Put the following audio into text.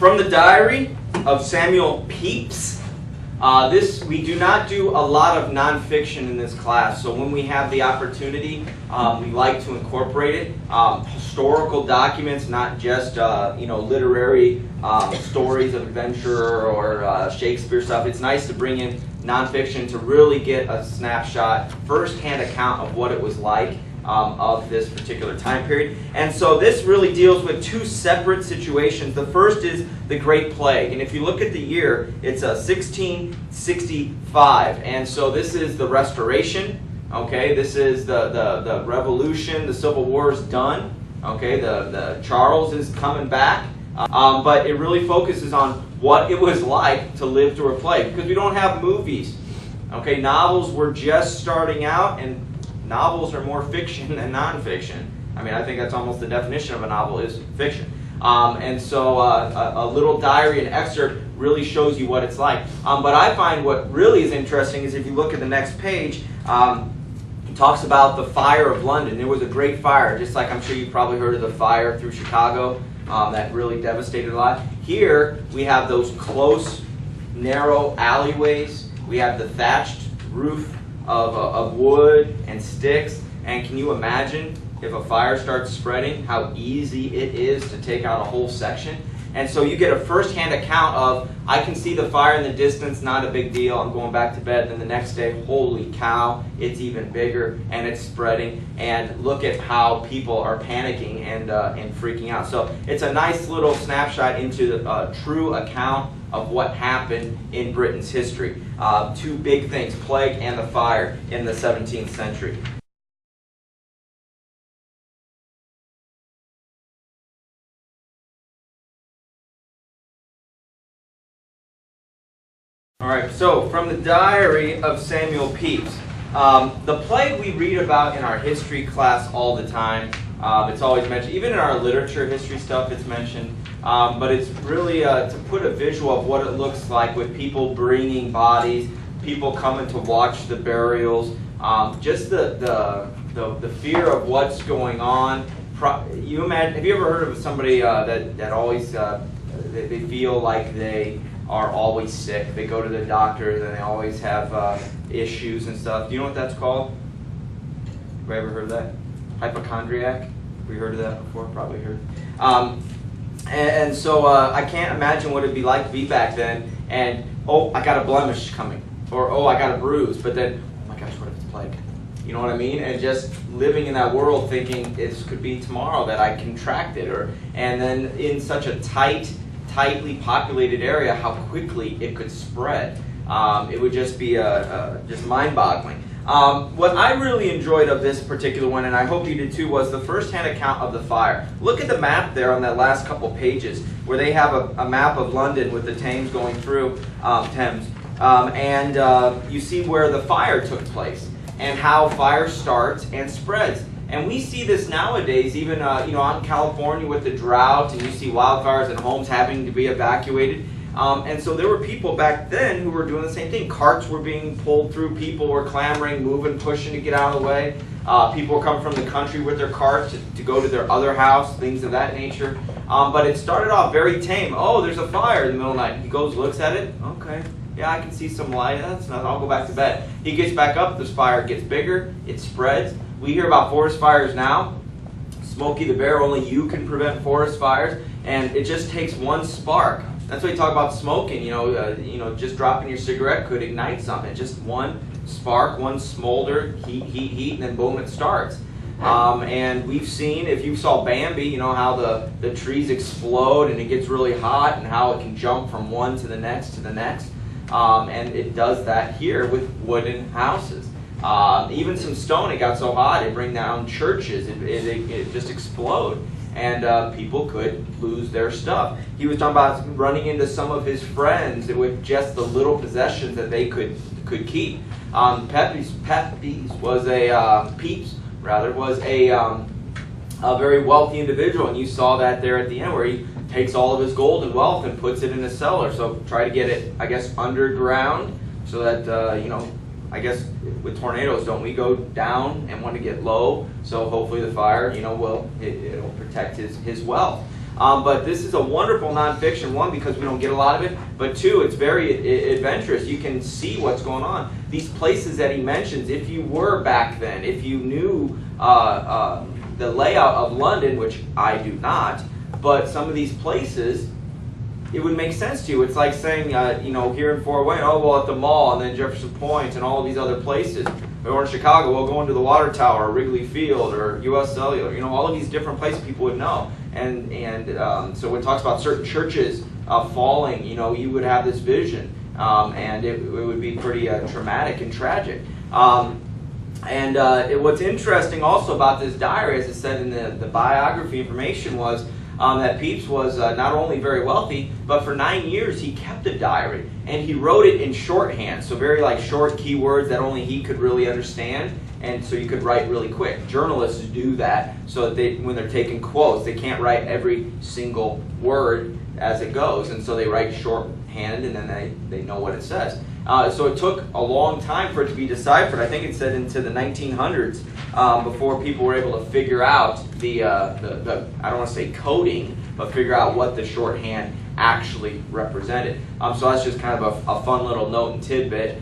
From the diary of Samuel Pepys. We do not do a lot of nonfiction in this class, so when we have the opportunity, we like to incorporate it. Historical documents, not just literary stories of adventure or Shakespeare stuff. It's nice to bring in nonfiction to really get a snapshot, first-hand account of what it was like of this particular time period. And so this really deals with two separate situations. The first is the Great Plague, and if you look at the year, it's 1665, and so this is the Restoration. Okay, this is the Revolution. The Civil War is done. Okay, the Charles is coming back, but it really focuses on what it was like to live through a plague, because we don't have movies. Okay, novels were just starting out, and novels are more fiction than nonfiction. I mean, I think that's almost the definition of a novel is fiction. And so a little diary, an excerpt, really shows you what it's like. But I find what really is interesting is if you look at the next page, it talks about the fire of London. There was a great fire, just like I'm sure you've probably heard of the fire through Chicago that really devastated a lot. Here we have those close, narrow alleyways. We have the thatched roof of wood and sticks, and can you imagine if a fire starts spreading how easy it is to take out a whole section? And so you get a first-hand account of, I can see the fire in the distance, not a big deal, I'm going back to bed, and then the next day, holy cow, it's even bigger and it's spreading, and look at how people are panicking and freaking out. So it's a nice little snapshot into the true account of what happened in Britain's history. Two big things, plague and the fire in the 17th century. All right, so from the diary of Samuel Pepys. The plague we read about in our history class all the time. It's always mentioned, even in our literature history stuff it's mentioned. But it's really to put a visual of what it looks like with people bringing bodies, people coming to watch the burials, just the fear of what's going on. You imagine, have you ever heard of somebody that always they feel like they are always sick? They go to the doctors and they always have issues and stuff. Do you know what that's called? Have you ever heard of that? Hypochondriac? Have we heard of that before? Probably heard. And so I can't imagine what it'd be like to be back then and, oh, I got a blemish coming, or oh, I got a bruise, but then, oh my gosh, what if it's plague? You know what I mean? And just living in that world thinking this could be tomorrow that I contracted, and then in such a tightly populated area, how quickly it could spread. It would just be just mind-boggling. What I really enjoyed of this particular one, and I hope you did too, was the first-hand account of the fire. Look at the map there on that last couple pages, where they have a map of London with the Thames going through Thames, and you see where the fire took place and how fire starts and spreads. And we see this nowadays, even out in California with the drought, and you see wildfires and homes having to be evacuated. And so there were people back then who were doing the same thing. Carts were being pulled through, people were clamoring, moving, pushing to get out of the way. People were coming from the country with their carts to go to their other house, things of that nature. But it started off very tame. Oh, there's a fire in the middle of the night. He goes, looks at it. Okay, yeah, I can see some light. That's nothing. I'll go back to bed. He gets back up. This fire gets bigger. It spreads. We hear about forest fires now. Smokey the Bear, only you can prevent forest fires. And it just takes one spark. That's why you talk about smoking. Just dropping your cigarette could ignite something. Just one spark, one smolder, heat, and then boom, it starts. And we've seen, if you saw Bambi, you know how the trees explode and it gets really hot, and how it can jump from one to the next to the next. And it does that here with wooden houses. Even some stone, it got so hot, it bring down churches. It just explode. And people could lose their stuff. He was talking about running into some of his friends with just the little possessions that they could keep. Pepys was a very wealthy individual, and you saw that there at the end where he takes all of his gold and wealth and puts it in a cellar. So try to get it, I guess, underground so that I guess with tornadoes, don't we go down and want to get low? So hopefully the fire, it'll protect his wealth. But this is a wonderful nonfiction, one, because we don't get a lot of it, but two, it's very adventurous. You can see what's going on. These places that he mentions, if you were back then, if you knew the layout of London, which I do not, but some of these places, it would make sense to you. It's like saying, here in Fort Wayne, oh, well, at the mall, and then Jefferson Point, and all of these other places. Or in Chicago, we'll go into the Water Tower, or Wrigley Field, or U.S. Cellular. All of these different places people would know. And so when it talks about certain churches falling, you would have this vision, and it would be pretty traumatic and tragic. What's interesting also about this diary, as it said in the biography information, was that Pepys was not only very wealthy, but for 9 years he kept a diary, and he wrote it in shorthand, so very short keywords that only he could really understand, and so you could write really quick. Journalists do that, so that when they're taking quotes, they can't write every single word as it goes, and so they write shorthand, and then they know what it says. So it took a long time for it to be deciphered. I think it said into the 1900s before people were able to figure out the I don't want to say coding, but figure out what the shorthand actually represented. So that's just kind of a fun little note and tidbit.